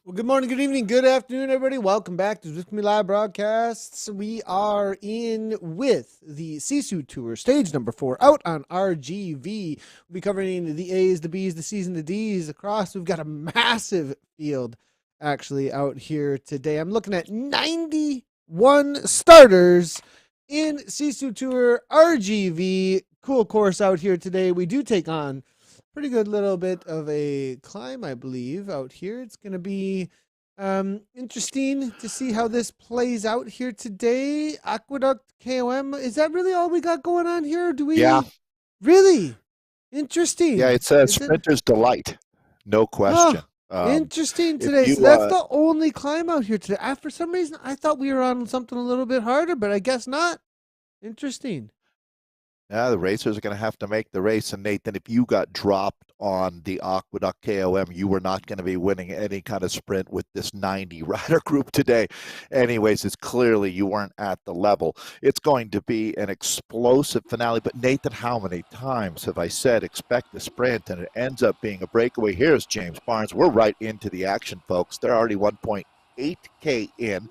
Well, good morning, good evening, good afternoon, everybody. Welcome back to Zwift Live broadcasts. We are in with the SISU Tour, stage number 4, out on RGV. We'll be covering the A's, the B's, the C's, and the D's across. We've got a massive field actually out here today. I'm looking at 91 starters in SISU Tour RGV. Cool course out here today. We do take on pretty good little bit of a climb, I believe, out here. It's going to be interesting to see how this plays out here today. Aqueduct KOM, is that really all we got going on here? Or do we Yeah, really? Interesting. yeah, it's a Is it? sprinter's delight, no Huh. question. Interesting If today. So you, that's the only climb out here today. For some reason, I thought we were on something a little bit harder, but I guess not. Interesting. yeah, the racers are going to have to make the race. And Nathan, if you got dropped on the Aqueduct KOM, you were not going to be winning any kind of sprint with this 90 rider group today. Anyways, it's clearly you weren't at the level. It's going to be an explosive finale. But Nathan, how many times have I said expect the sprint, and it ends up being a breakaway? Here's James Barnes. We're right into the action, folks. They're already 1.8K in.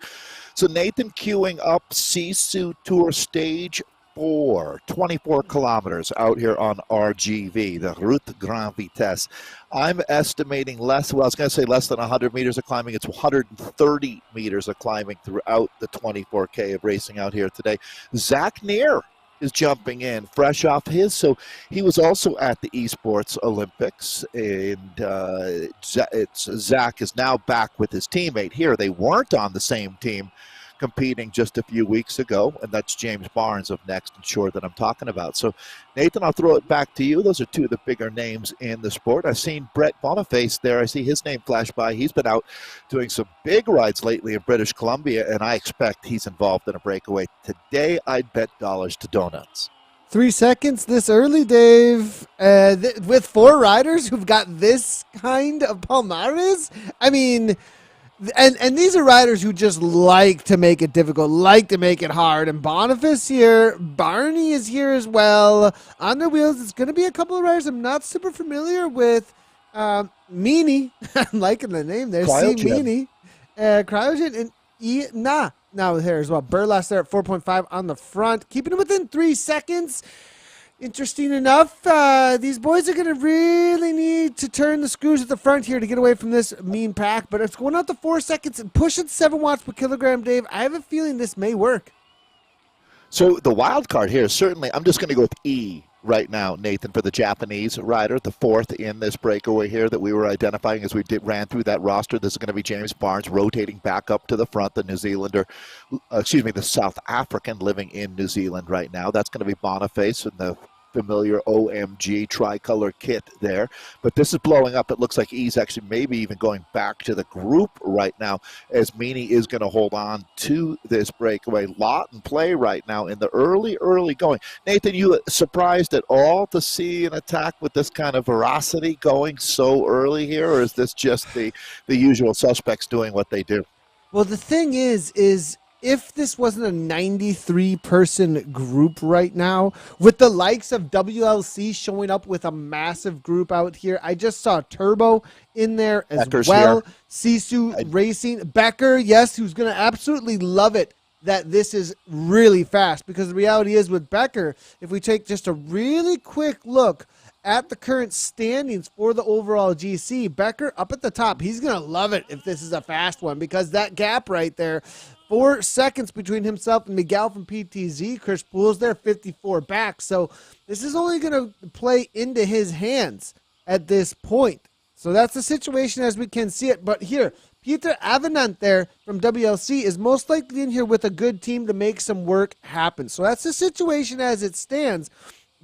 So Nathan queuing up Sisu Tour Stage 24 kilometers out here on RGV, the Route Grand Vitesse. I'm estimating less, well, I was going to say less than 100 meters of climbing. It's 130 meters of climbing throughout the 24K of racing out here today. Zach Neer is jumping in fresh off his. So he was also at the Esports Olympics, and Zach is now back with his teammate here. They weren't on the same team competing just a few weeks ago, and that's James Barnes of Next and Shore that I'm talking about. So, Nathan, I'll throw it back to you. Those are two of the bigger names in the sport. I've seen Brett Boniface there. I see his name flash by. He's been out doing some big rides lately in British Columbia, and I expect he's involved in a breakaway. Today, I'd bet dollars to donuts. 3 seconds this early, Dave, with 4 riders who've got this kind of palmares. I mean, and these are riders who just like to make it difficult, like to make it hard. And Boniface here, Barney is here as well. On their wheels, it's going to be a couple of riders I'm not super familiar with. Meanie, I'm liking the name there. C. Meanie, Cryogen, and now here as well. Burlas there at 4.5 on the front, keeping it within 3 seconds. Interesting enough, these boys are going to really need to turn the screws at the front here to get away from this mean pack, but it's going out to 4 seconds and pushing 7 watts per kilogram, Dave. I have a feeling this may work. So the wild card here, certainly, I'm just going to go with E right now, Nathan, for the Japanese rider, the 4th in this breakaway here that we were identifying as we ran through that roster. This is going to be James Barnes rotating back up to the front, the New Zealander, the South African living in New Zealand right now. That's going to be Boniface in the familiar OMG tricolor kit there. But this is blowing up. It looks like E's actually maybe even going back to the group right now, as Meanie is going to hold on to this breakaway. Lot and play right now in the early going. Nathan, you surprised at all to see an attack with this kind of veracity going so early here, or is this just the usual suspects doing what they do? Well, the thing is if this wasn't a 93-person group right now, with the likes of WLC showing up with a massive group out here, I just saw Turbo in there as Becker's well. here. Sisu Racing. Becker, yes, who's going to absolutely love it that this is really fast, because the reality is with Becker, if we take just a really quick look at the current standings for the overall GC, Becker up at the top. He's going to love it if this is a fast one, because that gap right there, 4 seconds between himself and Miguel from PTZ. Chris Poole's there, 54 back. So this is only going to play into his hands at this point. So that's the situation as we can see it. But here, Peter Avenant there from WLC is most likely in here with a good team to make some work happen. So that's the situation as it stands.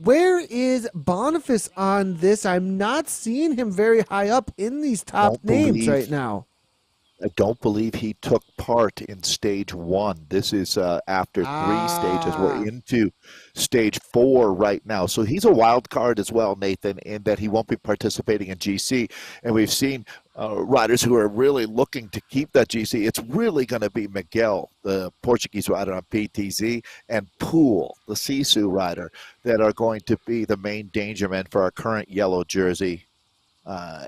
Where is Boniface on this? I'm not seeing him very high up in these top names right now. I don't believe he took part in stage 1. This is after 3 stages. We're into stage 4 right now. So he's a wild card as well, Nathan, in that he won't be participating in GC. And we've seen riders who are really looking to keep that GC. It's really going to be Miguel, the Portuguese rider on PTZ, and Poole, the Sisu rider, that are going to be the main danger men for our current yellow jersey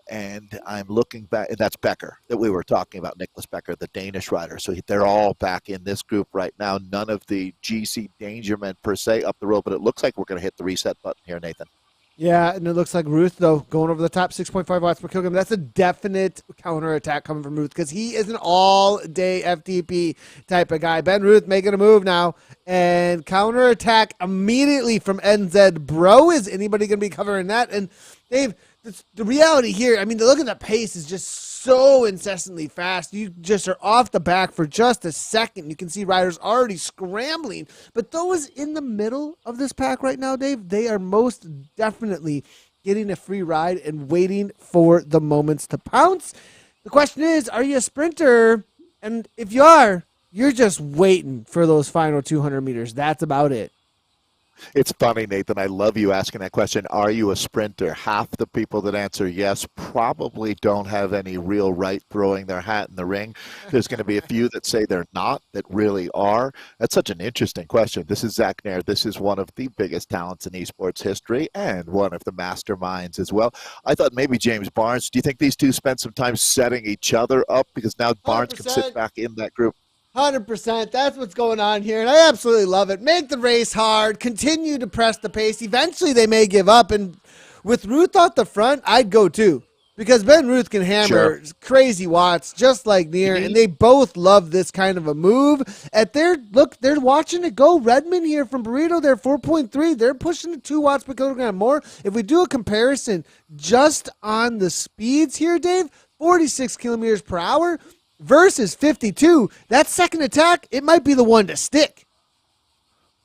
And I'm looking back, and that's Becker that we were talking about, Nicholas Becker, the Danish rider. So they're all back in this group right now. None of the GC Dangermen per se up the road, but it looks like we're going to hit the reset button here, Nathan. Yeah, and it looks like Ruth, though, going over the top, 6.5 watts per kilogram. That's a definite counterattack coming from Ruth because he is an all-day FTP type of guy. Ben Ruth making a move now, and counterattack immediately from NZ Bro. Is anybody going to be covering that? And Dave, the reality here, I mean, look at the pace is just so incessantly fast. You just are off the back for just a second. You can see riders already scrambling. But those in the middle of this pack right now, Dave, they are most definitely getting a free ride and waiting for the moments to pounce. The question is, are you a sprinter? And if you are, you're just waiting for those final 200 meters. That's about it. It's funny, Nathan. I love you asking that question. Are you a sprinter? Half the people that answer yes probably don't have any real right throwing their hat in the ring. There's going to be a few that say they're not, that really are. That's such an interesting question. This is Zach Nair. This is one of the biggest talents in esports history and one of the masterminds as well. I thought maybe James Barnes. Do you think these two spent some time setting each other up? Because now Barnes 100%. Can sit back in that group. 100%. That's what's going on here, and I absolutely love it. Make the race hard. Continue to press the pace. Eventually, they may give up, and with Ruth off the front, I'd go too, because Ben Ruth can hammer crazy watts just like Nair, and they both love this kind of a move. They're watching it go. Redmond here from Burrito, they're 4.3. They're pushing it 2 watts per kilogram more. If we do a comparison just on the speeds here, Dave, 46 kilometers per hour, versus 52, that second attack, it might be the one to stick.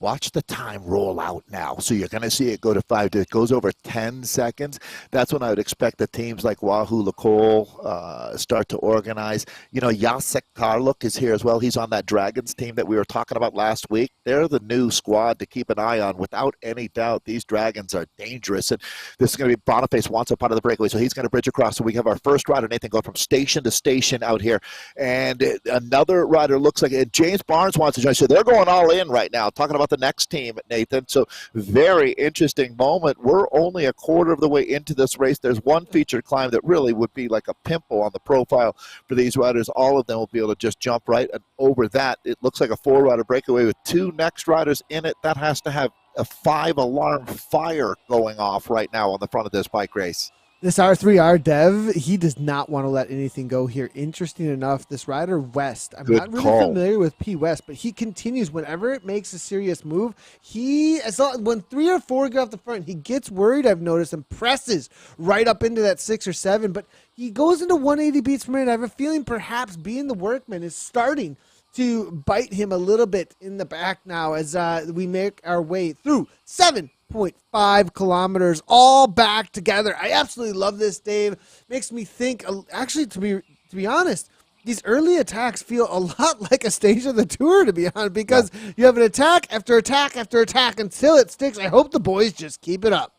Watch the time roll out now. So you're going to see it go to 5. It goes over 10 seconds. That's when I would expect the teams like Wahoo Lacole start to organize. You know, Jacek Karluk is here as well. He's on that Dragons team that we were talking about last week. They're the new squad to keep an eye on. Without any doubt, these Dragons are dangerous. And this is going to be Boniface wants a part of the breakaway, so he's going to bridge across. So we have our first rider, Nathan, going from station to station out here. And another rider looks like it. James Barnes wants to join. So they're going all in right now, talking about the next team, Nathan. So very interesting moment. We're only a quarter of the way into this race. There's one featured climb that really would be like a pimple on the profile for these riders. All of them will be able to just jump right and over that. It looks like a 4-rider breakaway with 2 next riders in it. That has to have a 5-alarm fire going off right now on the front of this bike race. This R3R Dev, he does not want to let anything go here. Interesting enough, this rider West, I'm not really familiar with P West, but he continues whenever it makes a serious move. When 3 or 4 get off the front, he gets worried, I've noticed, and presses right up into that 6 or 7, but he goes into 180 beats per minute. I have a feeling perhaps being the workman is starting to bite him a little bit in the back now as we make our way through 7.5 kilometers all back together. I absolutely love this, Dave. Makes me think, actually, to be honest, these early attacks feel a lot like a stage of the tour, to be honest, because you have an attack after attack after attack until it sticks. I hope the boys just keep it up.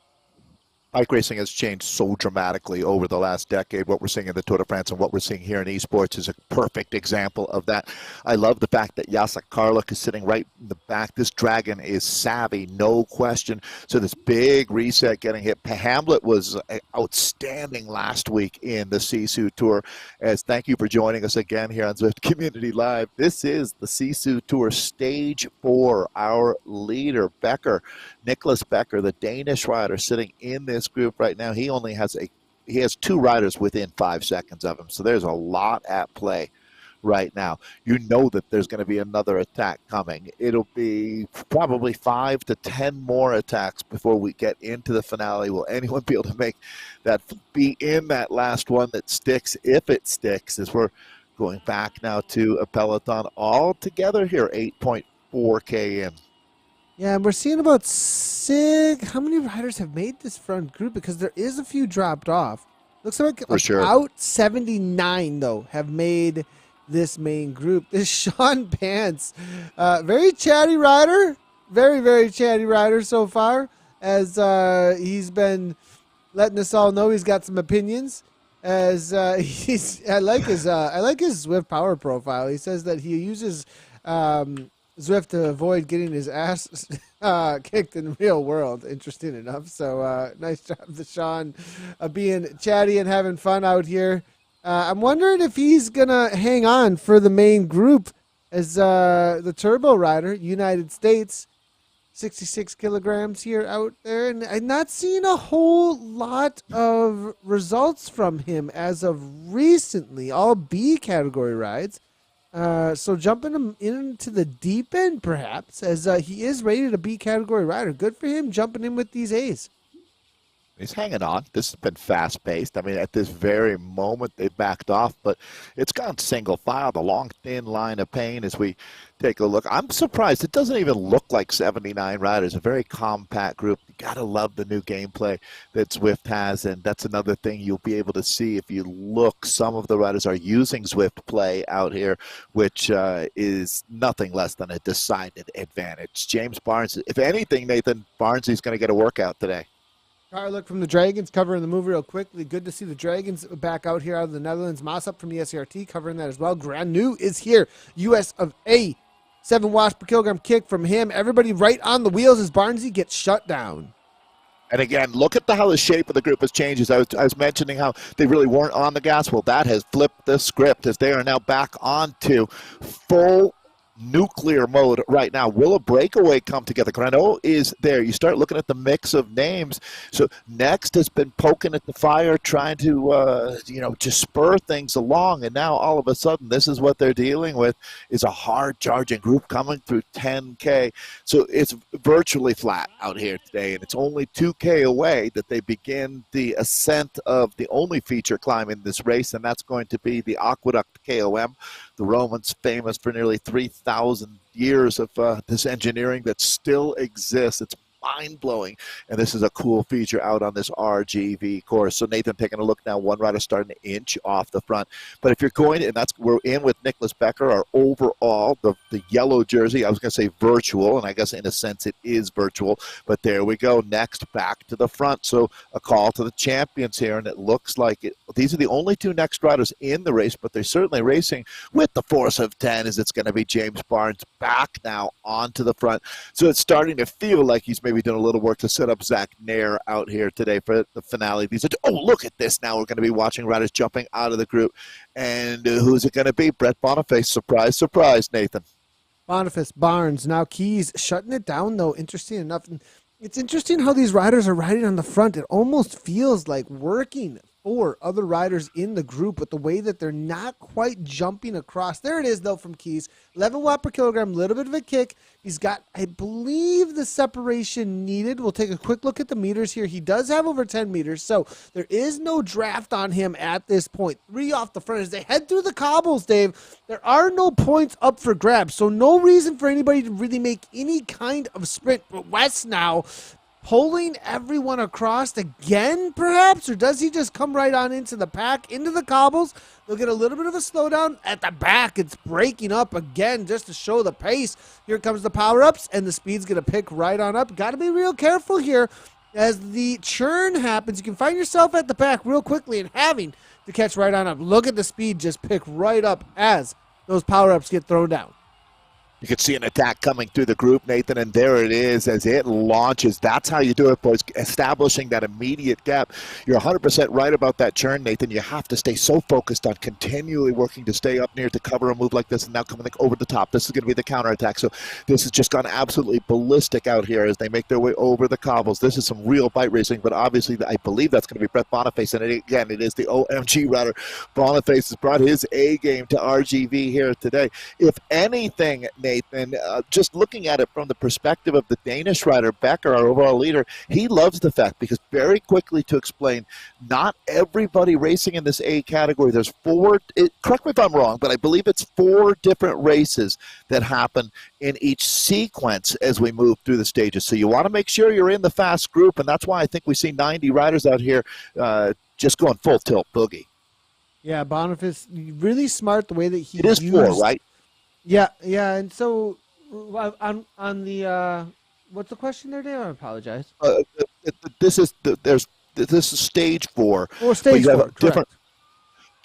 Bike racing has changed so dramatically over the last decade. What we're seeing in the Tour de France and what we're seeing here in esports is a perfect example of that. I love the fact that Jacek Karluk is sitting right in the back. This Dragon is savvy, no question. So this big reset getting hit. Hamlet was outstanding last week in the SISU Tour. As thank you for joining us again here on Zwift Community Live. This is the SISU Tour Stage 4. Our leader, Nicholas Becker, the Danish rider, sitting in this group right now. He only has he has 2 riders within 5 seconds of him, so there's a lot at play right now. You know that there's going to be another attack coming. It'll be probably 5 to 10 more attacks before we get into the finale. Will anyone be able to be in that last one that sticks, if it sticks, as we're going back now to a peloton all together here, 8.4K in. Yeah, and we're seeing about 6. How many riders have made this front group? Because there is a few dropped off. Looks like about 79, though, have made this main group. This Sean Pants, very chatty rider. Very, very chatty rider so far, as he's been letting us all know he's got some opinions. As I like his Zwift power profile. He says that he uses Zwift to avoid getting his ass kicked in the real world. Interesting enough. So nice job to Sean being chatty and having fun out here. I'm wondering if he's going to hang on for the main group as the Turbo Rider, United States. 66 kilograms here out there, and I'm not seeing a whole lot of results from him as of recently. All B category rides. So jumping him into the deep end, perhaps, as he is rated a B category rider. Good for him jumping in with these A's. He's hanging on. This has been fast-paced. I mean, at this very moment, they backed off, but it's gone single file, the long, thin line of pain as we take a look. I'm surprised. It doesn't even look like 79 riders, a very compact group. You got to love the new gameplay that Zwift has, and that's another thing you'll be able to see if you look. Some of the riders are using Zwift Play out here, which is nothing less than a decided advantage. James Barnes, if anything, Nathan, Barnsley's going to get a workout today. Car look from the Dragons, covering the move real quickly. Good to see the Dragons back out here out of the Netherlands. Moss up from the SCRT, covering that as well. Grand New is here. US of A. 7 watts per kilogram kick from him. Everybody right on the wheels as Barnesy gets shut down. And again, look at how the shape of the group has changed. I was mentioning how they really weren't on the gas. Well, that has flipped the script as they are now back onto full nuclear mode right now. Will a breakaway come together? Grano is there. You start looking at the mix of names. So Next has been poking at the fire, trying to just spur things along, and now all of a sudden this is what they're dealing with, is a hard charging group coming through 10K. So it's virtually flat out here today, and it's only 2K away that they begin the ascent of the only feature climb in this race, and that's going to be the Aqueduct KOM. The Romans, famous for nearly 3,000 years of this engineering that still exists. It's mind-blowing, and this is a cool feature out on this RGV course. So Nathan, taking a look now, one rider starting to inch off the front. But if you're going, and we're in with Nicholas Becker, our overall, the yellow jersey, I was going to say virtual, and I guess in a sense it is virtual, but there we go. Next, back to the front. So a call to the champions here, and it looks like these are the only two Next riders in the race, but they're certainly racing with the force of 10, as it's going to be James Barnes back now onto the front. So it's starting to feel like he's maybe doing a little work to set up Zach Nair out here today for the finale. Look at this now. We're going to be watching riders jumping out of the group. And who's it going to be? Brett Boniface. Surprise, surprise, Nathan. Boniface, Barnes, now Keys shutting it down, though. Interesting enough. And it's interesting how these riders are riding on the front. It almost feels like working for other riders in the group, but the way that they're not quite jumping across. There it is, though, from Keys. 11 watt per kilogram, little bit of a kick. He's got, I believe, the separation needed. We'll take a quick look at the meters here. He does have over 10 meters, so there is no draft on him at this point. 3 off the front as they head through the cobbles, Dave. There are no points up for grabs, so no reason for anybody to really make any kind of sprint. But West now pulling everyone across again, perhaps? Or does he just come right on into the pack, into the cobbles? They'll get a little bit of a slowdown. At the back, it's breaking up again just to show the pace. Here comes the power-ups, and the speed's going to pick right on up. Got to be real careful here as the churn happens. You can find yourself at the back real quickly and having to catch right on up. Look at the speed just pick right up as those power-ups get thrown down. You can see an attack coming through the group, Nathan, and there it is as it launches. That's how you do it, boys, establishing that immediate gap. You're 100% right about that churn, Nathan. You have to stay so focused on continually working to stay up near to cover a move like this, and now coming over the top. This is going to be the counterattack. So this has just gone absolutely ballistic out here as they make their way over the cobbles. This is some real bike racing, but obviously I believe that's going to be Brett Boniface, and again, it is the OMG rider. Boniface has brought his A game to RGV here today. If anything, Nathan, just looking at it from the perspective of the Danish rider, Becker, our overall leader, he loves the fact, because very quickly to explain, not everybody racing in this A category, there's correct me if I'm wrong, but I believe it's 4 different races that happen in each sequence as we move through the stages. So you want to make sure you're in the fast group, and that's why I think we see 90 riders out here just going full tilt boogie. Yeah, Boniface, really smart the way that he It is used, 4, right? Yeah, and so on the what's the question there, Dave? I apologize. This is stage 4. Or stage 4, correct.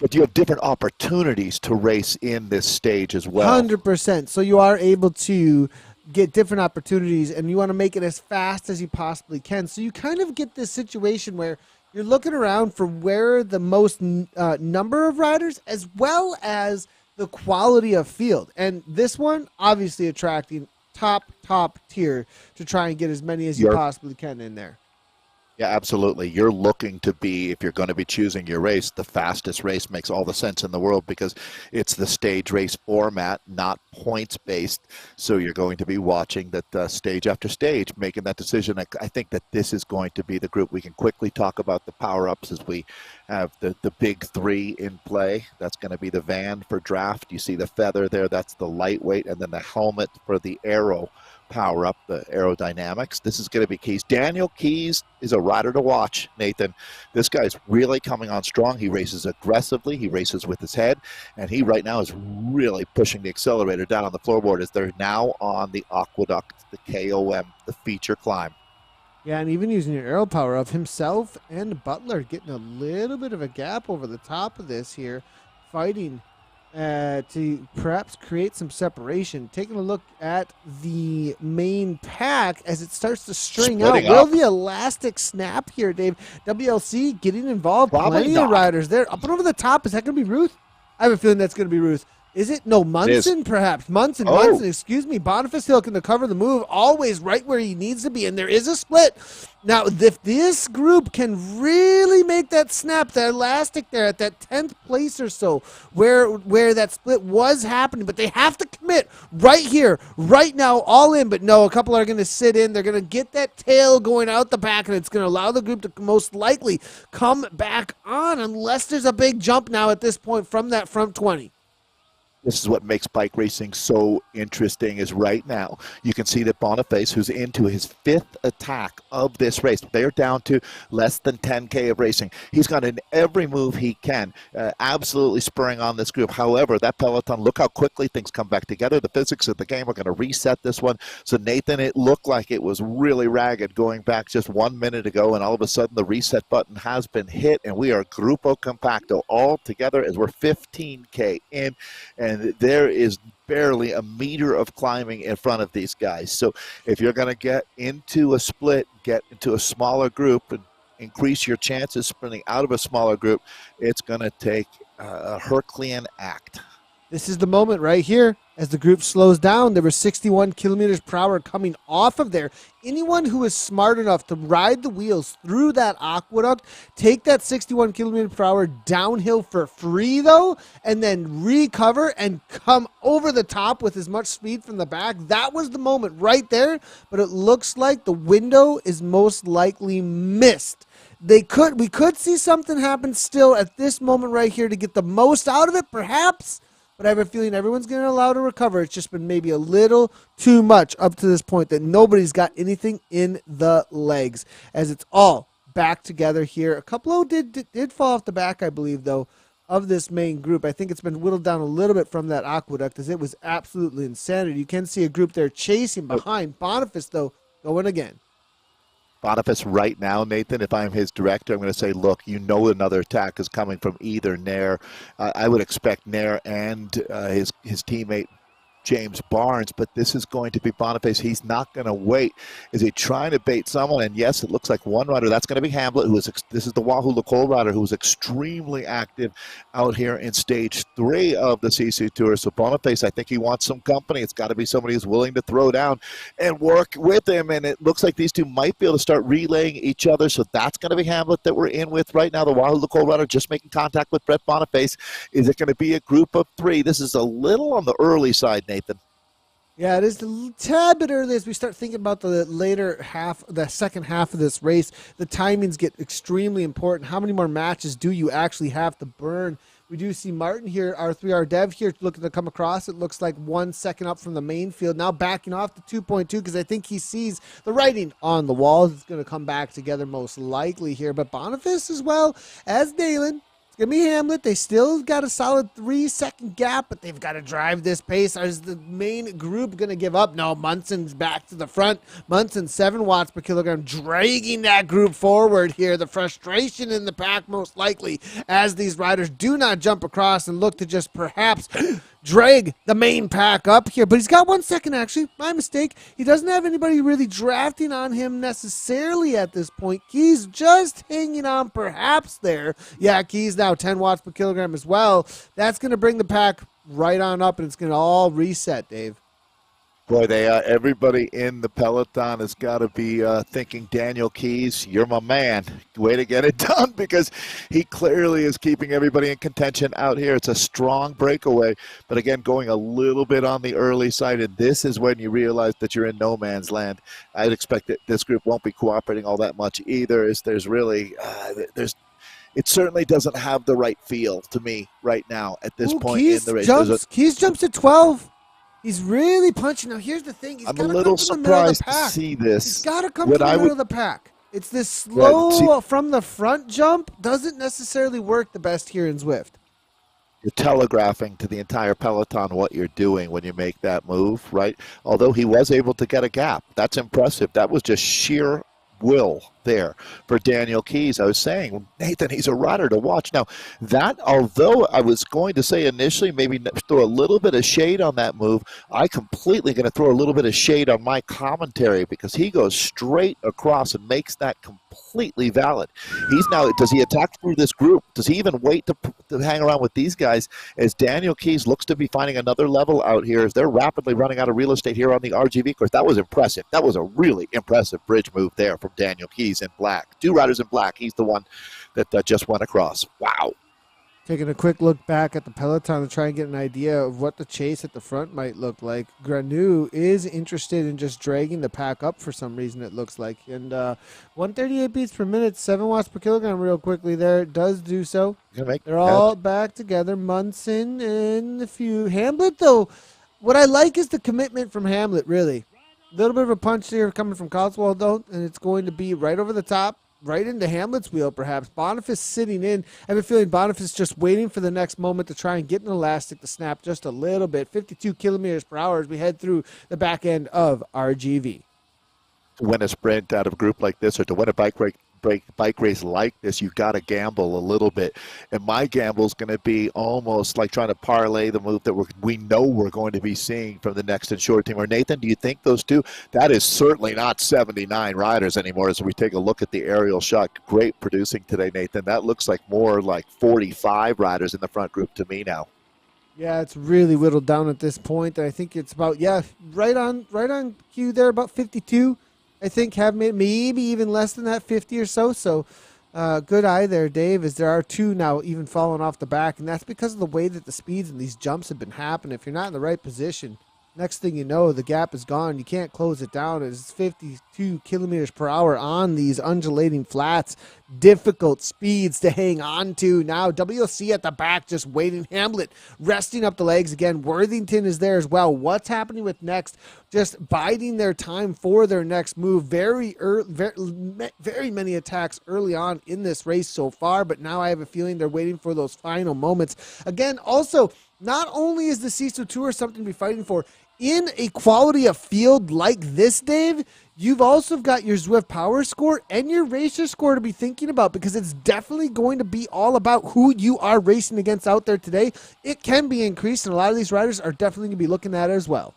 But you have different opportunities to race in this stage as well. 100%. So you are able to get different opportunities, and you want to make it as fast as you possibly can. So you kind of get this situation where you're looking around for where the most number of riders as well as the quality of field. And this one obviously attracting top tier to try and get as many as you possibly can in there. Yeah, absolutely. You're looking to be, if you're going to be choosing your race, the fastest race makes all the sense in the world because it's the stage race format, not points based. So you're going to be watching that stage after stage, making that decision. I think that this is going to be the group. We can quickly talk about the power-ups as we have the big three in play. That's going to be the van for draft. You see the feather there. That's the lightweight, and then the helmet for the aero power up, the aerodynamics. This is going to be Keys. Daniel Keys is a rider to watch, Nathan. This guy's really coming on strong. He races aggressively. He races with his head, and he right now is really pushing the accelerator down on the floorboard as they're now on the aqueduct, the KOM, the feature climb. Yeah, and even using your aero power of himself and Butler getting a little bit of a gap over the top of this here, fighting to perhaps create some separation. Taking a look at the main pack as it starts to string out. Will the elastic snap here, Dave? WLC getting involved. Probably plenty not. of riders there. Up and over the top. Is that going to be Ruth? I have a feeling that's going to be Ruth. Is it? No, Munson perhaps. Munson, excuse me. Boniface looking to cover the move, always right where he needs to be, and there is a split. Now, if this group can really make that snap, that elastic there at that 10th place or so, where that split was happening, but they have to commit right here, right now, all in. But no, a couple are going to sit in. They're going to get that tail going out the back, and it's going to allow the group to most likely come back on unless there's a big jump now at this point from that front 20. This is what makes bike racing so interesting is right now you can see that Boniface, who's into his 5th attack of this race, they're down to less than 10K of racing. He's got in every move he can, absolutely spurring on this group. However, that peloton, look how quickly things come back together. The physics of the game are going to reset this one. So Nathan, it looked like it was really ragged going back just 1 minute ago, and all of a sudden the reset button has been hit, and we are Grupo Compacto all together as we're 15K in, and there is barely a meter of climbing in front of these guys. So if you're going to get into a split, get into a smaller group and increase your chances sprinting out of a smaller group, it's going to take a Herculean act. This is the moment right here as the group slows down. There were 61 kilometers per hour coming off of there. Anyone who is smart enough to ride the wheels through that aqueduct, take that 61 kilometers per hour downhill for free though, and then recover and come over the top with as much speed from the back. That was the moment right there, but it looks like the window is most likely missed. We could see something happen still at this moment right here to get the most out of it, perhaps. But I have a feeling everyone's going to allow to recover. It's just been maybe a little too much up to this point that nobody's got anything in the legs as it's all back together here. A couple did fall off the back, I believe, though, of this main group. I think it's been whittled down a little bit from that aqueduct as it was absolutely insanity. You can see a group there chasing behind. Boniface, though, going again. Boniface right now, Nathan, if I'm his director, I'm going to say, look, you know another attack is coming from either Nair. I would expect Nair and his teammate James Barnes, but this is going to be Boniface. He's not going to wait. Is he trying to bait someone? And yes, it looks like one rider. That's going to be Hamlet, this is the Wahoo Lacole rider who was extremely active out here in stage 3 of the SISU Tour. So Boniface, I think he wants some company. It's got to be somebody who's willing to throw down and work with him. And it looks like these two might be able to start relaying each other. So that's going to be Hamlet that we're in with right now. The Wahoo Lacole rider just making contact with Brett Boniface. Is it going to be a group of 3? This is a little on the early side, Nathan. Yeah, it is a tad bit early as we start thinking about the later half, the second half of this race. The timings get extremely important. How many more matches do you actually have to burn? We do see Martin here, our 3R dev here, looking to come across. It looks like 1 second up from the main field. Now backing off to 2.2 because I think he sees the writing on the walls. It's going to come back together most likely here. But Boniface as well as Dalen, it's Give me Hamlet. They still got a solid 3-second gap, but they've got to drive this pace. Is the main group going to give up? No, Munson's back to the front. Munson, 7 watts per kilogram, dragging that group forward here. The frustration in the pack most likely as these riders do not jump across and look to just perhaps drag the main pack up here. But he's got 1 second, actually. My mistake. He doesn't have anybody really drafting on him necessarily at this point. Keys just hanging on perhaps there. Yeah, Keys now 10 watts per kilogram as well. That's going to bring the pack right on up, and it's going to all reset, Dave. Boy, everybody in the peloton has got to be thinking, Daniel Keys, you're my man. Way to get it done, because he clearly is keeping everybody in contention out here. It's a strong breakaway, but again, going a little bit on the early side, and this is when you realize that you're in no man's land. I'd expect that this group won't be cooperating all that much either. It certainly doesn't have the right feel to me right now at this point in the race. Keys jumps at 12. He's really punching. Now, here's the thing. I'm a little surprised to see this. He's got to come to the middle of the pack. It's this slow from the front jump doesn't necessarily work the best here in Zwift. You're telegraphing to the entire peloton what you're doing when you make that move, right? Although he was able to get a gap. That's impressive. That was just sheer will there for Daniel Keys. I was saying, Nathan, he's a rider to watch. Now, that, although I was going to say initially maybe throw a little bit of shade on that move, I completely going to throw a little bit of shade on my commentary, because he goes straight across and makes that completely valid. Does he attack through this group? Does he even wait to hang around with these guys, as Daniel Keys looks to be finding another level out here as they're rapidly running out of real estate here on the RGV course? That was impressive. That was a really impressive bridge move there from Daniel Keys in black. 2 riders in black. He's the one that just went across. Wow. Taking a quick look back at the peloton to try and get an idea of what the chase at the front might look like. Granu is interested in just dragging the pack up for some reason, it looks like. And 138 beats per minute, 7 watts per kilogram real quickly there. It does do so. They're all back together. Munson and a few. Hamlet, though, what I like is the commitment from Hamlet, really. A little bit of a punch here coming from Cotswold, though, and it's going to be right over the top, right into Hamlet's wheel, perhaps. Boniface sitting in. I have a feeling Boniface just waiting for the next moment to try and get an elastic to snap just a little bit. 52 kilometers per hour as we head through the back end of RGV. To win a sprint out of a group like this, or to win a bike race like this, you've got to gamble a little bit. And my gamble is going to be almost like trying to parlay the move that we know we're going to be seeing from the next Ensure team. Or Nathan, do you think those two? That is certainly not 79 riders anymore as we take a look at the aerial shot. Great producing today, Nathan. That looks like more like 45 riders in the front group to me now. Yeah, it's really whittled down at this point. I think it's about, right on cue there, about 52. I think have maybe even less than that, 50 or so. So good eye there, Dave, as there are 2 now even falling off the back. And that's because of the way that the speeds and these jumps have been happening. If you're not in the right position, next thing you know, the gap is gone. You can't close it down. It's 52 kilometers per hour on these undulating flats. Difficult speeds to hang on to. Now WLC at the back just waiting. Hamlet resting up the legs again. Worthington is there as well. What's happening with next? Just biding their time for their next move. Very many attacks early on in this race so far, but now I have a feeling they're waiting for those final moments. Again, also, not only is the SISU Tour something to be fighting for, in a quality of field like this, Dave, you've also got your Zwift power score and your racer score to be thinking about, because it's definitely going to be all about who you are racing against out there today. It can be increased, and a lot of these riders are definitely going to be looking at it as well.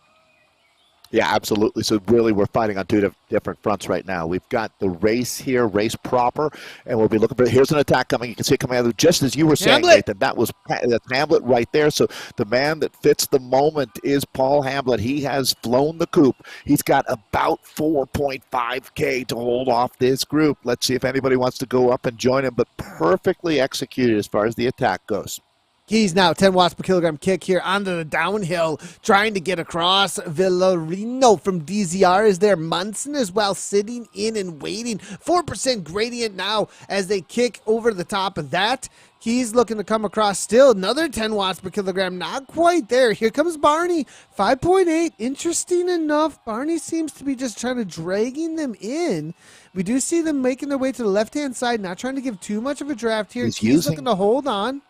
Yeah, absolutely. So really we're fighting on 2 different fronts right now. We've got the race here, race proper, and we'll be looking for, here's an attack coming. You can see it coming out of, just as you were saying, Hamlet. Nathan, that's Hamlet right there. So the man that fits the moment is Paul Hamlet. He has flown the coop. He's got about 4.5K to hold off this group. Let's see if anybody wants to go up and join him, but perfectly executed as far as the attack goes. Keys now, 10 watts per kilogram kick here onto the downhill, trying to get across. Villarino from DZR is there. Munson as well, sitting in and waiting. 4% gradient now as they kick over the top of that. Keys looking to come across still. Another 10 watts per kilogram, not quite there. Here comes Barney, 5.8. Interesting enough, Barney seems to be just trying to dragging them in. We do see them making their way to the left-hand side, not trying to give too much of a draft here. Keys looking to hold on.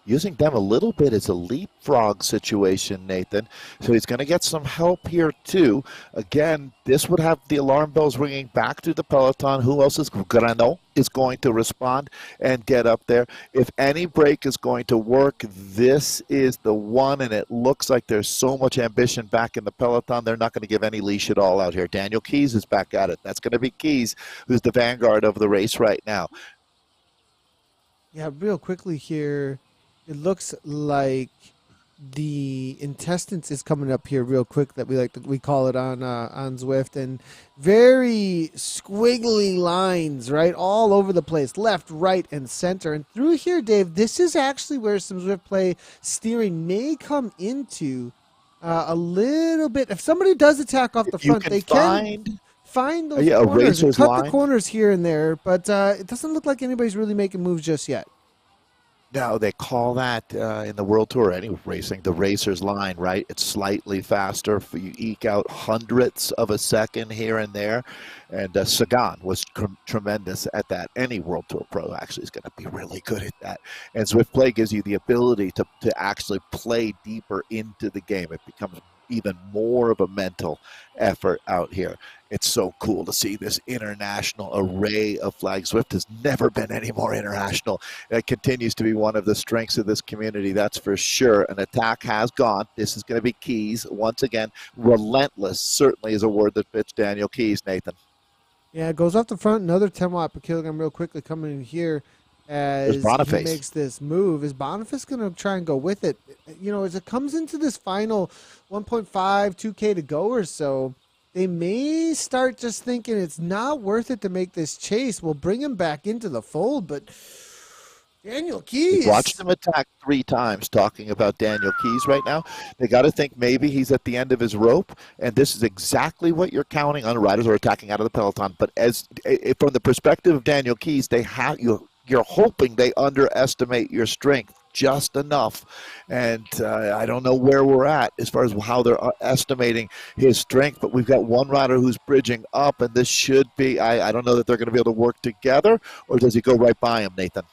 Using them a little bit as a leapfrog situation, Nathan. So he's going to get some help here, too. Again, this would have the alarm bells ringing back to the peloton. Who else is Grano is going to respond and get up there? If any break is going to work, this is the one, and it looks like there's so much ambition back in the peloton. They're not going to give any leash at all out here. Daniel Keys is back at it. That's going to be Keys, who's the vanguard of the race right now. Yeah, real quickly here. It looks like the intestines is coming up here real quick that we call it on Zwift, and very squiggly lines right all over the place, left, right, and center. And through here, Dave, this is actually where some Zwift play steering may come into a little bit. If somebody does attack off the front, they can find those corners and cut the corners here and there, but it doesn't look like anybody's really making moves just yet. No, they call that in the World Tour, any racing, the racer's line, right? It's slightly faster. You eke out hundredths of a second here and there. And Sagan was tremendous at that. Any World Tour pro actually is going to be really good at that. And Zwift Play gives you the ability to actually play deeper into the game. It becomes even more of a mental effort out here. It's so cool to see this international array of flags. Zwift has never been any more international. It continues to be one of the strengths of this community, that's for sure. An attack has gone. This is going to be Keys. Once again, relentless certainly is a word that fits Daniel Keys, Nathan. Yeah, it goes off the front. Another 10 watt per kilogram real quickly coming in here as he makes this move. Is Boniface going to try and go with it? You know, as it comes into this final 1.5, 2K to go or so, they may start just thinking it's not worth it to make this chase. We'll bring him back into the fold, but Daniel Keys. We've watched him attack 3 times talking about Daniel Keys right now. They got to think maybe he's at the end of his rope, and this is exactly what you're counting on. Riders are attacking out of the peloton, but from the perspective of Daniel Keys, you're hoping they underestimate your strength just enough. And I don't know where we're at as far as how they're estimating his strength, but we've got one rider who's bridging up, and this should be, I don't know that they're going to be able to work together, or does he go right by him, Nathan?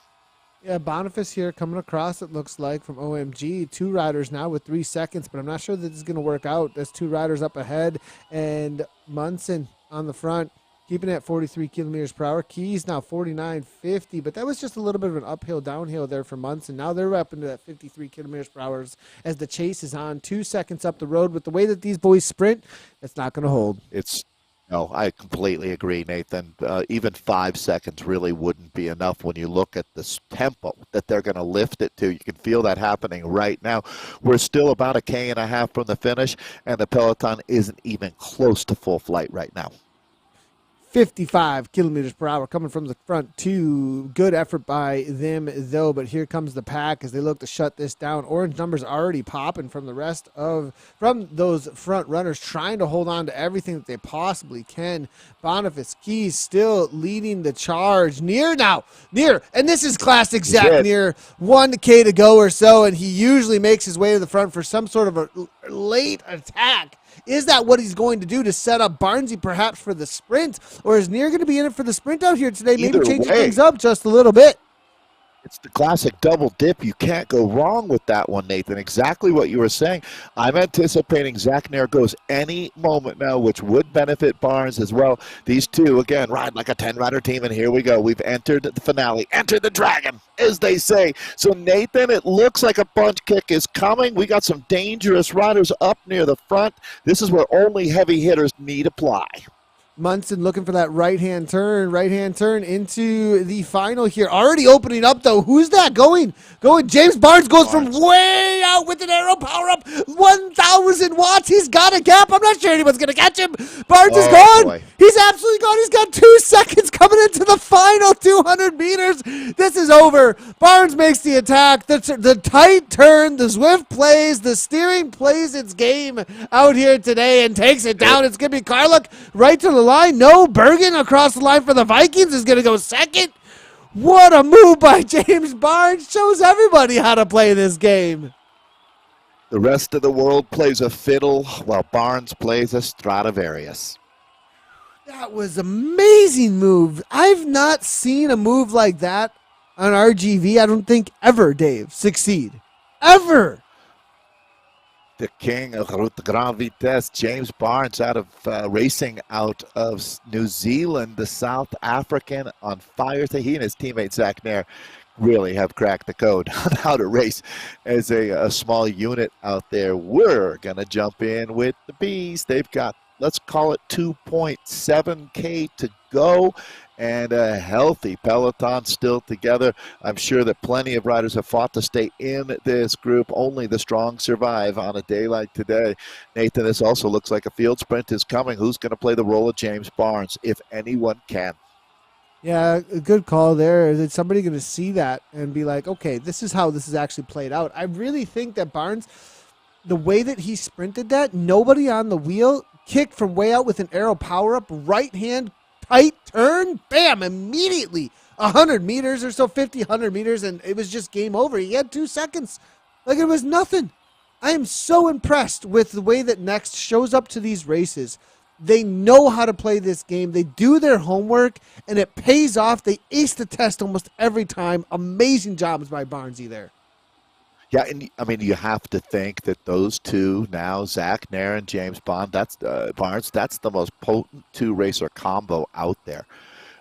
Yeah, Boniface here coming across, it looks like, from OMG. 2 riders now with 3 seconds, but I'm not sure that this is going to work out. There's 2 riders up ahead, and Munson on the front, keeping it at 43 kilometers per hour. Keys now 49.50, but that was just a little bit of an uphill, downhill there for Munson. Now they're up into that 53 kilometers per hour as the chase is on. 2 seconds up the road. With the way that these boys sprint, it's not going to hold. No, I completely agree, Nathan. Even 5 seconds really wouldn't be enough when you look at this tempo that they're going to lift it to. You can feel that happening right now. We're still about 1.5 K from the finish, and the peloton isn't even close to full flight right now. 55 kilometers per hour coming from the front two. Good effort by them, though, but here comes the pack as they look to shut this down. Orange numbers already popping from from those front runners, trying to hold on to everything that they possibly can. Boniface, Keys still leading the charge. Near, and this is classic Zach Near. 1K to go or so, and he usually makes his way to the front for some sort of a late attack. Is that what he's going to do to set up Barnesy perhaps for the sprint? Or is Near going to be in it for the sprint out here today? Maybe changing things up just a little bit. It's the classic double dip. You can't go wrong with that one, Nathan. Exactly what you were saying. I'm anticipating Zach Nair goes any moment now, which would benefit Barnes as well. These two, again, ride like a 10-rider team, and here we go. We've entered the finale. Enter the dragon, as they say. So, Nathan, it looks like a bunch kick is coming. We got some dangerous riders up near the front. This is where only heavy hitters need apply. Munson looking for that right-hand turn into the final here. Already opening up, though. Who's that going? James Barnes goes from way out with an arrow power up. 1,000 watts. He's got a gap. I'm not sure anyone's going to catch him. Barnes is gone. Boy. He's absolutely gone. He's got 2 seconds coming into the final 200 meters. This is over. Barnes makes the attack. The tight turn. The Zwift plays. The steering plays its game out here today and takes it down. It's going to be Karluk right to the line. No, Bergen across the line for the Vikings is going to go second. What a move by James Barnes. Shows everybody how to play this game. The rest of the world plays a fiddle while Barnes plays a Stradivarius. That was amazing move. I've not seen a move like that on RGV, I don't think ever, Dave, succeed. Ever. The king of Route Grand Vitesse, James Barnes, racing out of New Zealand, the South African on fire. He and his teammate Zach Nair really have cracked the code on how to race as a small unit out there. We're going to jump in with the bees. They've got, let's call it 2.7K to go, and a healthy peloton still together. I'm sure that plenty of riders have fought to stay in this group. Only the strong survive on a day like today. Nathan, this also looks like a field sprint is coming. Who's going to play the role of James Barnes, if anyone can? Yeah, a good call there. Is somebody going to see that and be like, okay, this is how this is actually played out? I really think that Barnes, the way that he sprinted that, nobody on the wheel, kicked from way out with an arrow power-up, right hand, tight turn, bam, immediately 100 meters or so, 50, 100 meters, and it was just game over. He had 2 seconds. Like it was nothing. I am so impressed with the way that Next shows up to these races. They know how to play this game. They do their homework, and it pays off. They ace the test almost every time. Amazing jobs by Barnesy there. Yeah, and I mean, you have to think that those two now, Zach Nair and James Barnes, that's the most potent two-racer combo out there.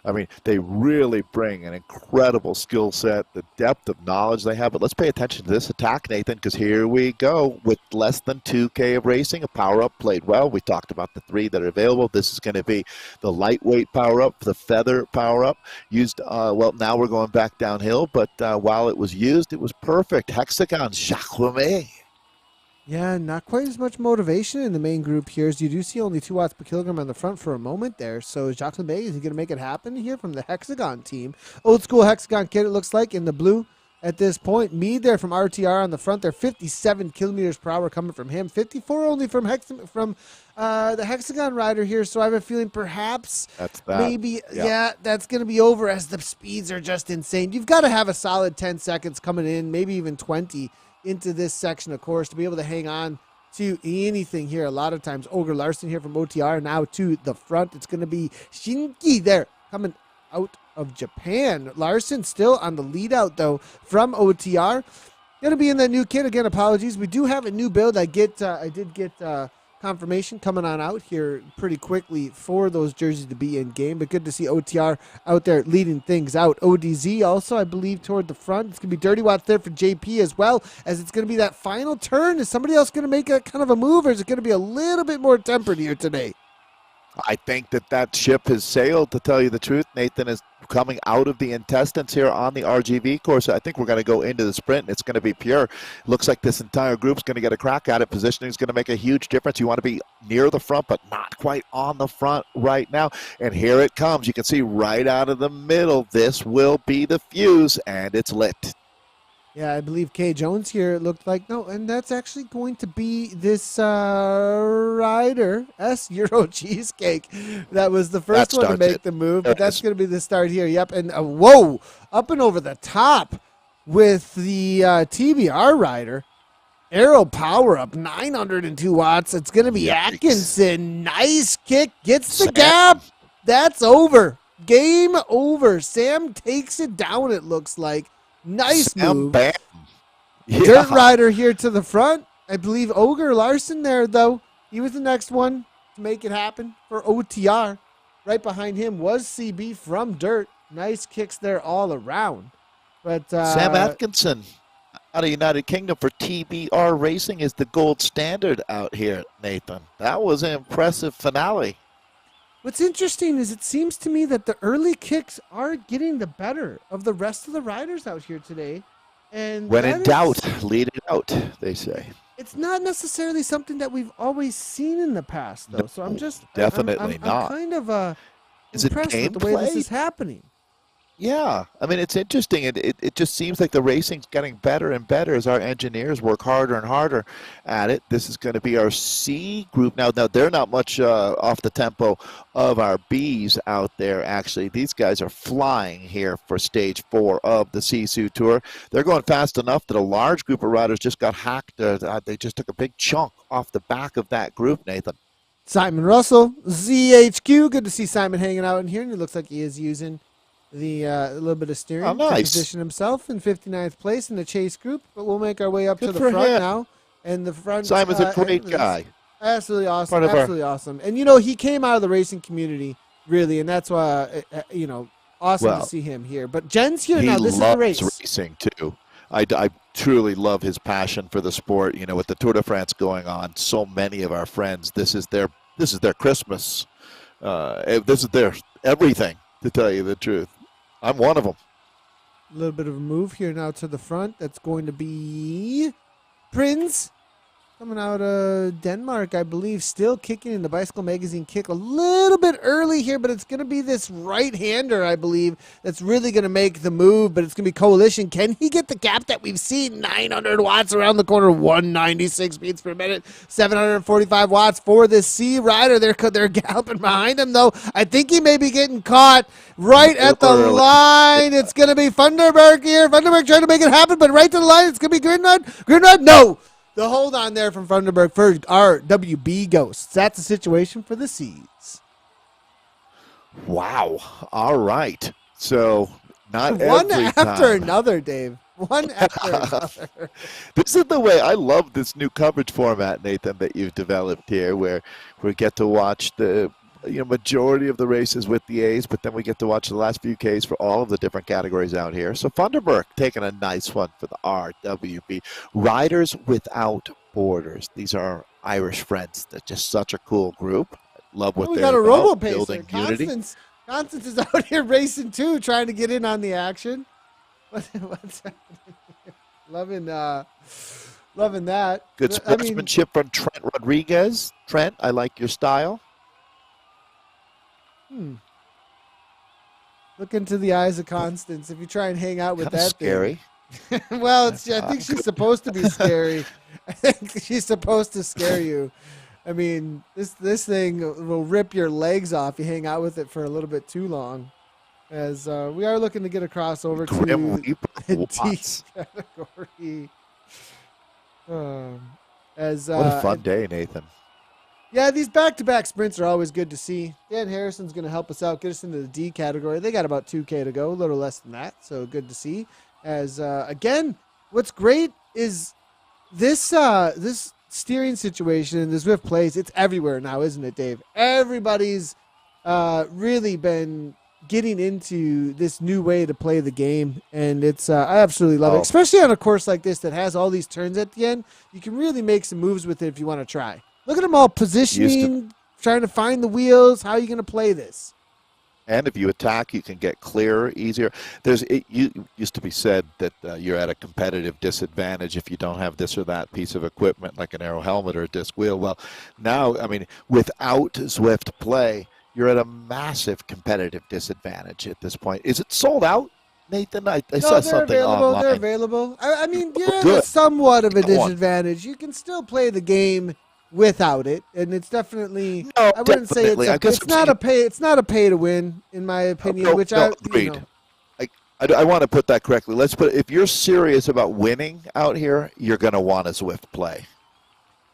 I mean, they really bring an incredible skill set, the depth of knowledge they have. But let's pay attention to this attack, Nathan, because here we go. With less than 2K of racing, a power-up played well. We talked about the 3 that are available. This is going to be the lightweight power-up, the feather power-up. Used, well, now we're going back downhill, but while it was used, it was perfect. Hexagon, Jacquemet. Yeah, not quite as much motivation in the main group here, as you do see only 2 watts per kilogram on the front for a moment there. So Jacques Lemay, is he going to make it happen here from the Hexagon team? Old school Hexagon kit, it looks like, in the blue at this point. Mead there from RTR on the front there, 57 kilometers per hour coming from him. 54 only from the Hexagon rider here. So I have a feeling perhaps maybe, that's going to be over as the speeds are just insane. You've got to have a solid 10 seconds coming in, maybe even 20 into this section, of course, to be able to hang on to anything here. A lot of times, Ogre Larson here from OTR now to the front. It's going to be Shinki there coming out of Japan. Larson still on the lead out, though, from OTR. Going to be in that new kit. Again, apologies. We do have a new build. I did get confirmation coming on out here pretty quickly for those jerseys to be in game, but good to see OTR out there leading things out. ODZ also, I believe, toward the front. It's going to be Dirty Watts there for JP as well, as it's going to be that final turn. Is somebody else going to make a kind of a move, or is it going to be a little bit more tempered here today? I think that ship has sailed, to tell you the truth. Nathan is coming out of the intestines here on the RGV course. I think we're going to go into the sprint, and it's going to be pure. Looks like this entire group's going to get a crack at it. Positioning is going to make a huge difference. You want to be near the front, but not quite on the front right now. And here it comes. You can see right out of the middle, this will be the fuse, and it's lit. Yeah, I believe Kay Jones here looked like, no, and that's actually going to be this rider, S Euro Cheesecake. That was the first one to make the move, but that's going to be the start here. Yep, and whoa, up and over the top with the TBR rider. Arrow power up, 902 watts. It's going to be Atkinson. Nice kick, gets the gap. That's over. Game over. Sam takes it down, it looks like. Nice move. Bam. Yeah. Dirt Rider here to the front. I believe Ogre Larson there, though. He was the next one to make it happen for OTR. Right behind him was CB from Dirt. Nice kicks there all around. But Sam Atkinson out of United Kingdom for TBR Racing is the gold standard out here, Nathan. That was an impressive finale. What's interesting is it seems to me that the early kicks are getting the better of the rest of the riders out here today. And when in doubt, lead it out, they say. It's not necessarily something that we've always seen in the past, though. No, So I'm just, definitely I'm not. kind of Is it impressed with the way this gameplay? is happening. Yeah, I mean it's interesting. It just seems like the racing's getting better and better as our engineers work harder and harder at it. This is going to be our C group now. Now they're not much off the tempo of our Bs out there. Actually, these guys are flying here for stage 4 of the SISU Tour. They're going fast enough that a large group of riders just got hacked. They just took a big chunk off the back of that group, Nathan. Simon Russell, ZHQ. Good to see Simon hanging out in here, and it looks like he is using the a little bit of steering Oh, to nice. position himself in 59th place in the chase group. But we'll make our way up Good to the for front him. now. And the front Simon's a great end is guy. absolutely awesome. Part of our- Absolutely awesome. And, he came out of the racing community, really, and that's why, awesome Well, to see him here. But Jen's here He now. This is the loves race. racing too. I truly love his passion for the sport. With the Tour de France going on, so many of our friends, this is their Christmas. This is their everything, to tell you the truth. I'm one of them. A little bit of a move here now to the front. That's going to be Prince coming out of Denmark, I believe, still kicking in the Bicycle Magazine kick a little bit early here, but it's going to be this right-hander, I believe, that's really going to make the move, but it's going to be Coalition. Can he get the gap that we've seen? 900 watts around the corner, 196 beats per minute, 745 watts for this C rider. They're galloping behind him, though. I think he may be getting caught right at the line. It's going to be Funderburg here. Funderburg trying to make it happen, but right to the line, it's going to be Grimrod. Grimrod, no! The hold on there from Funderburg for our WB Ghosts. That's the situation for the C's. Wow. All right. So not One every after time. another, Dave. One after another. This is the way I love this new coverage format, Nathan, that you've developed here, where we get to watch the majority of the races with the A's, but then we get to watch the last few Ks for all of the different categories out here. So Funderburg taking a nice one for the RWB. Riders Without Borders. These are our Irish friends. They're just such a cool group. Love what We they're got a about, robo pacer. building unity. Constance is out here racing too, trying to get in on the action. What's happening here? Loving that. Good sportsmanship from Trent Rodriguez. Trent, I like your style. Look into the eyes of Constance if you try and hang out with Kinda that scary. thing. Well, I think she's supposed to be scary. I think she's supposed to scare you. I mean, this thing will rip your legs off. You hang out with it for a little bit too long. As we are looking to get across over to Grim the Reaper D Watts. category. What a fun day, Nathan. Yeah, these back-to-back sprints are always good to see. Dan Harrison's going to help us out, get us into the D category. They got about 2K to go, a little less than that, so good to see. As, again, what's great is this steering situation in the Zwift plays, it's everywhere now, isn't it, Dave? Everybody's really been getting into this new way to play the game, and it's I absolutely love it, especially on a course like this that has all these turns at the end. You can really make some moves with it if you want to try. Look at them all positioning, trying to find the wheels. How are you going to play this? And if you attack, you can get clearer, easier. It used to be said that you're at a competitive disadvantage if you don't have this or that piece of equipment like an aero helmet or a disc wheel. Well, now, I mean, without Zwift play, you're at a massive competitive disadvantage at this point. Is it sold out, Nathan? I saw something online. They're available. I mean, you're at somewhat of a disadvantage. You can still play the game without it, and it's definitely. No, I wouldn't say it's not a pay. It's not a pay to win, in my opinion. Agreed. I want to put that correctly. Let's put. If you're serious about winning out here, you're going to want a Zwift play.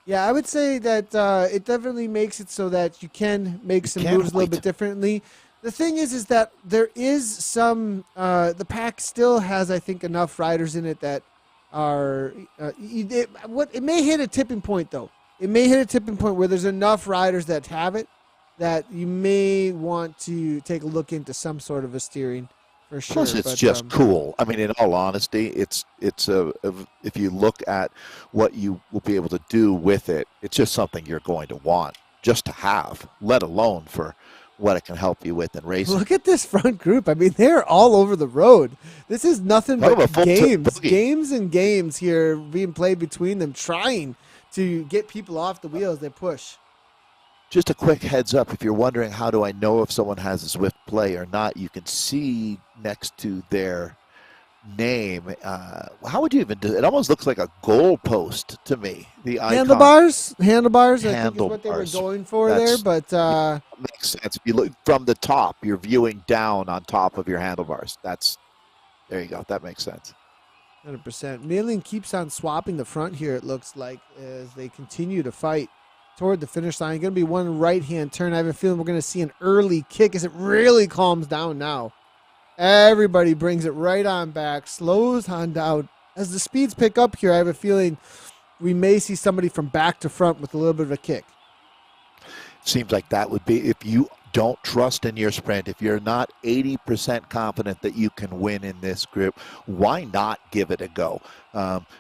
Yeah, I would say that it definitely makes it so that you can make some moves a little bit differently. The thing is that there is some. The pack still has, I think, enough riders in it that are. It may hit a tipping point though. It may hit a tipping point where there's enough riders that have it that you may want to take a look into some sort of a steering for sure. Plus, it's just cool. I mean, in all honesty, it's if you look at what you will be able to do with it, it's just something you're going to want just to have, let alone for what it can help you with in racing. Look at this front group. I mean, they're all over the road. This is nothing but games and games here being played between them, trying to get people off the wheels. They push. Just a quick heads up, if you're wondering how do I know if someone has a Zwift play or not, you can see next to their name. How would you even do it? It almost looks like a goal post to me. The icon. Handlebars. I think is what they were going for there, but makes sense. If you look from the top, you're viewing down on top of your handlebars. There you go. That makes sense. 100%. Milling keeps on swapping the front here. It looks like as they continue to fight toward the finish line. Going to be one right-hand turn. I have a feeling we're going to see an early kick as it really calms down now. Everybody brings it right on back, slows on down. As the speeds pick up here, I have a feeling we may see somebody from back to front with a little bit of a kick. Seems like that would be, if you don't trust in your sprint, if you're not 80% confident that you can win in this group, why not give it a go?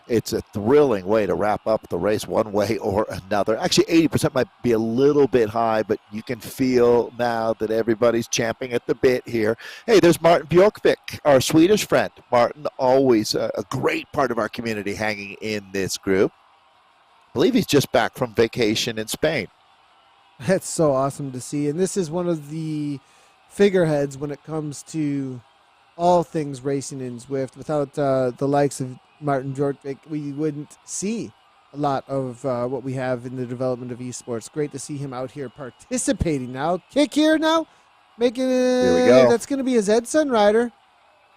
It's a thrilling way to wrap up the race one way or another. Actually, 80% might be a little bit high, but you can feel now that everybody's champing at the bit here. Hey, there's Martin Bjorkvik, our Swedish friend. Martin, always a great part of our community hanging in this group. I believe he's just back from vacation in Spain. That's so awesome to see. And this is one of the figureheads when it comes to all things racing in Zwift. Without the likes of Martin Jortvik, we wouldn't see a lot of what we have in the development of esports. Great to see him out here participating now. Kick here now. Making it. Here we go. That's going to be his Edson rider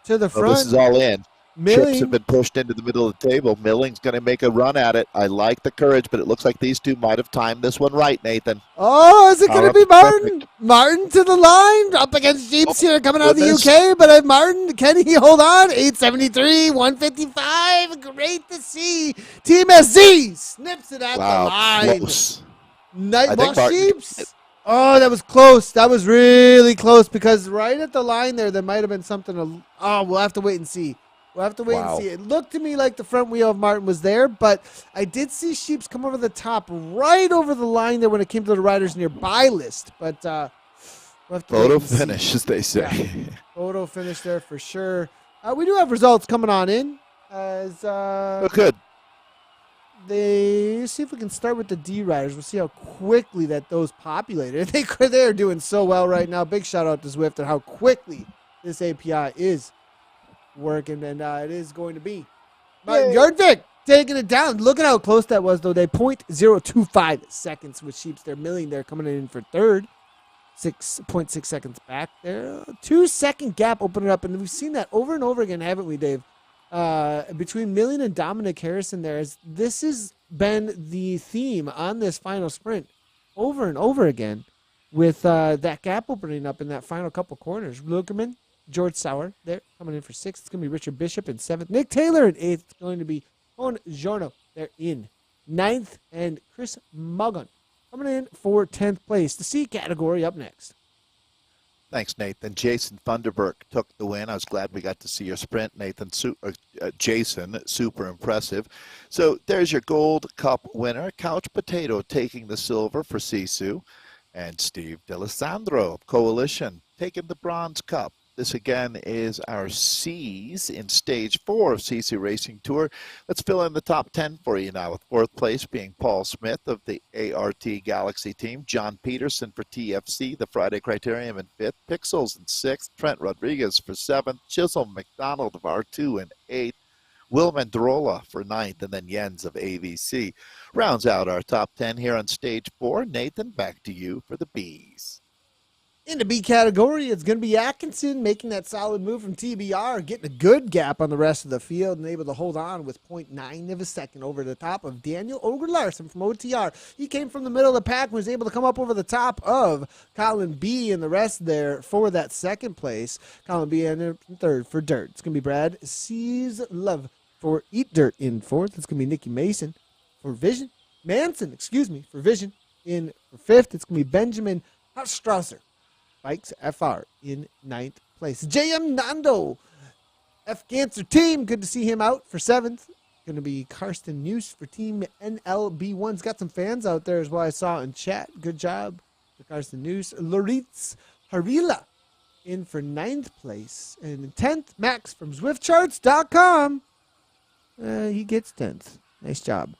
to the front. Well, this is all in. Milling. Chips have been pushed into the middle of the table. Milling's going to make a run at it. I like the courage, but it looks like these two might have timed this one right, Nathan. Oh, is it going to be Martin? Perfect. Martin to the line, up against Jeeps here, coming out of the UK. But Martin, can he hold on? 873, 155. Great to see. Team SZ snips it at the line. Close. Nightboss Jeeps. Oh, that was close. That was really close because right at the line there might have been something. We'll have to wait and see. We'll have to wait and see. It looked to me like the front wheel of Martin was there, but I did see Sheeps come over the top right over the line there when it came to the riders nearby list. But we'll have to photo finish, as they say. Yeah. Photo finish there for sure. We do have results coming on in. As good. They see if we can start with the D riders. We'll see how quickly that those populated. They're doing so well right now. Big shout out to Zwift and how quickly this API is working, and it is going to be Martin Yardvik taking it down. Look at how close that was, though. They 0.025 seconds with Sheeps. They're Milling there coming in for third. 6.6 seconds back there. 2-second gap opening up, and we've seen that over and over again, haven't we, Dave? Between Milling and Dominic Harrison there. This has been the theme on this final sprint over and over again with that gap opening up in that final couple corners. Lukerman, George Sauer there coming in for 6th. It's going to be Richard Bishop in 7th. Nick Taylor in 8th. It's going to be Owen Giorno there in 9th. And Chris Muggan coming in for 10th place. The C category up next. Thanks, Nathan. Jason Thunderberg took the win. I was glad we got to see your sprint, Nathan. Jason, super impressive. So there's your Gold Cup winner. Couch Potato taking the silver for SISU. And Steve D'Alessandro of Coalition taking the Bronze Cup. This again is our C's in stage 4 of SISU Racing Tour. Let's fill in the top 10 for you now, with 4th place being Paul Smith of the ART Galaxy team, John Peterson for TFC, the Friday Criterium in 5th, Pixels in 6th, Trent Rodriguez for 7th, Chisholm McDonald of R2 in 8th, Will Mandrola for 9th, and then Jens of AVC. Rounds out our top 10 here on stage 4. Nathan, back to you for the B's. In the B category, it's going to be Atkinson making that solid move from TBR, getting a good gap on the rest of the field and able to hold on with 0.9 of a second over the top of Daniel Ogre Larson from OTR. He came from the middle of the pack and was able to come up over the top of Colin B and the rest there for that second place. Colin B in third for Dirt. It's going to be Brad C's Love for Eat Dirt in 4th. It's going to be Nikki Manson for Vision. For Vision in for 5th. It's going to be Benjamin Strasser. Bikes FR in 9th place. JM Nando, F Cancer team. Good to see him out for 7th. Going to be Karsten News for team NLB1's got some fans out there as well. I saw in chat. Good job for Karsten News. Loritz Harila in for 9th place. And 10th, Max from ZwiftCharts.com. He gets 10th. Nice job.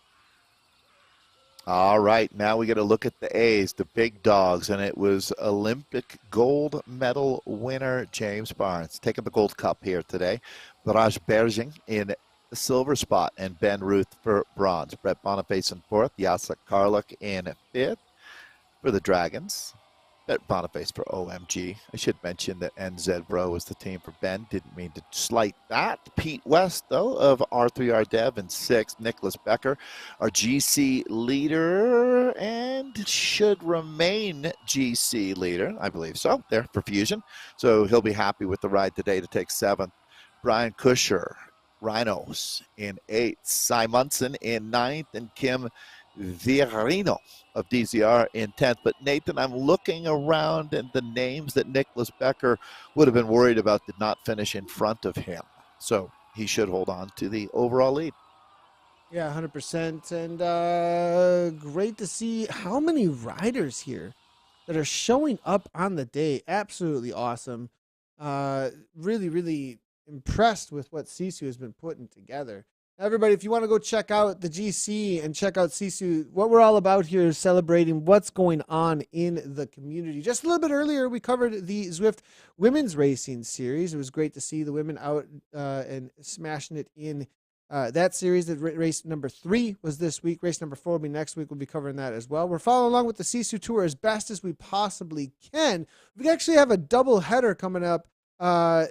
All right, now we got to look at the A's, the big dogs, and it was Olympic gold medal winner James Barnes taking the gold cup here today. Baraj Berging in the silver spot, and Ben Ruth for bronze. Brett Boniface in fourth, Jacek Karluk in fifth for the Dragons. Bet Boniface for OMG. I should mention that NZ Bro was the team for Ben. Didn't mean to slight that. Pete West, though, of R3R Dev in sixth. Nicholas Becker, our GC leader, and should remain GC leader. I believe so. There for Fusion. So he'll be happy with the ride today to take seventh. Brian Kusher, Rhinos in eighth. Simonson in ninth, and Kim Virino of DZR in 10th. But Nathan, I'm looking around, and the names that Nicholas Becker would have been worried about did not finish in front of him. So he should hold on to the overall lead. Yeah, 100%. And great to see how many riders here that are showing up on the day. Absolutely awesome. Really, really impressed with what SISU has been putting together. Everybody, if you want to go check out the GC and check out SISU, what we're all about here is celebrating what's going on in the community. Just a little bit earlier, we covered the Zwift Women's Racing Series. It was great to see the women out and smashing it in that series. That race number 3 was this week. Race number 4 will be next week. We'll be covering that as well. We're following along with the SISU Tour as best as we possibly can. We actually have a double header coming up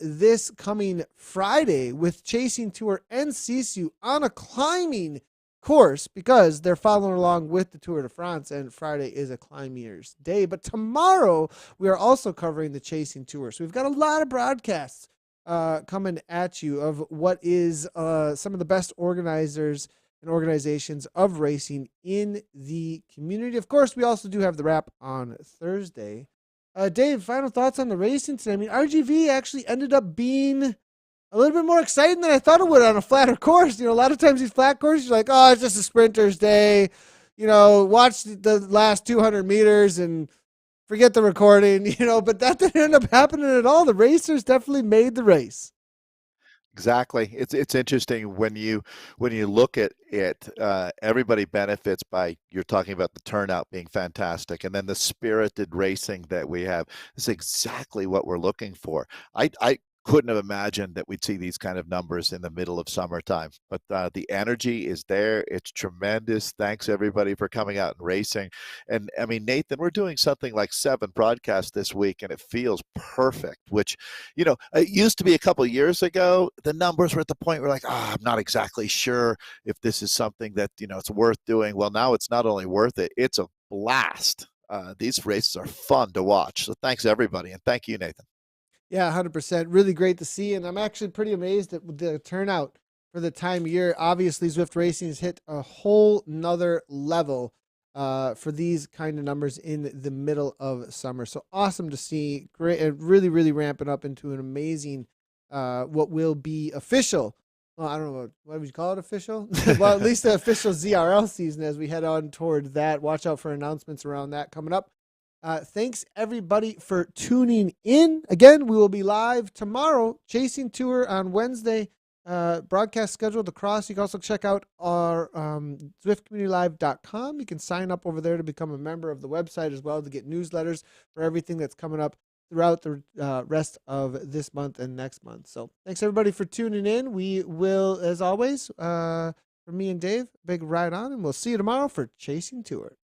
this coming Friday with Chasing Tour and SISU on a climbing course because they're following along with the Tour de France, and Friday is a climbers day. But tomorrow we are also covering the Chasing Tour. So we've got a lot of broadcasts coming at you of what is some of the best organizers and organizations of racing in the community. Of course, we also do have the wrap on Thursday. Dave, final thoughts on the racing today? I mean, RGV actually ended up being a little bit more exciting than I thought it would on a flatter course. You know, a lot of times these flat courses, you're like, oh, it's just a sprinter's day. You know, watch the last 200 meters and forget the recording, you know, but that didn't end up happening at all. The racers definitely made the race. Exactly. It's interesting when you look at it. Everybody benefits by, you're talking about the turnout being fantastic, and then the spirited racing that we have is exactly what we're looking for. I couldn't have imagined that we'd see these kind of numbers in the middle of summertime, but the energy is there. It's tremendous. Thanks everybody for coming out and racing. And I mean, Nathan, we're doing something like 7 broadcasts this week, and it feels perfect, which, you know, it used to be a couple of years ago, the numbers were at the point where like, I'm not exactly sure if this is something that, you know, it's worth doing. Well, now it's not only worth it, it's a blast. These races are fun to watch. So thanks everybody. And thank you, Nathan. Yeah, 100%. Really great to see. And I'm actually pretty amazed at the turnout for the time of year. Obviously, Zwift Racing has hit a whole nother level for these kind of numbers in the middle of summer. So awesome to see. Great, and really, really ramping up into an amazing, what will be official. Well, I don't know, what would you call it, official? Well, at least the official ZRL season as we head on toward that. Watch out for announcements around that coming up. Thanks everybody for tuning in. Again, we will be live tomorrow. Chasing Tour on Wednesday. Broadcast scheduled across. You can also check out our ZwiftCommunityLive.com. You can sign up over there to become a member of the website as well to get newsletters for everything that's coming up throughout the rest of this month and next month. So thanks everybody for tuning in. We will, as always, for me and Dave, big ride on, and we'll see you tomorrow for Chasing Tour.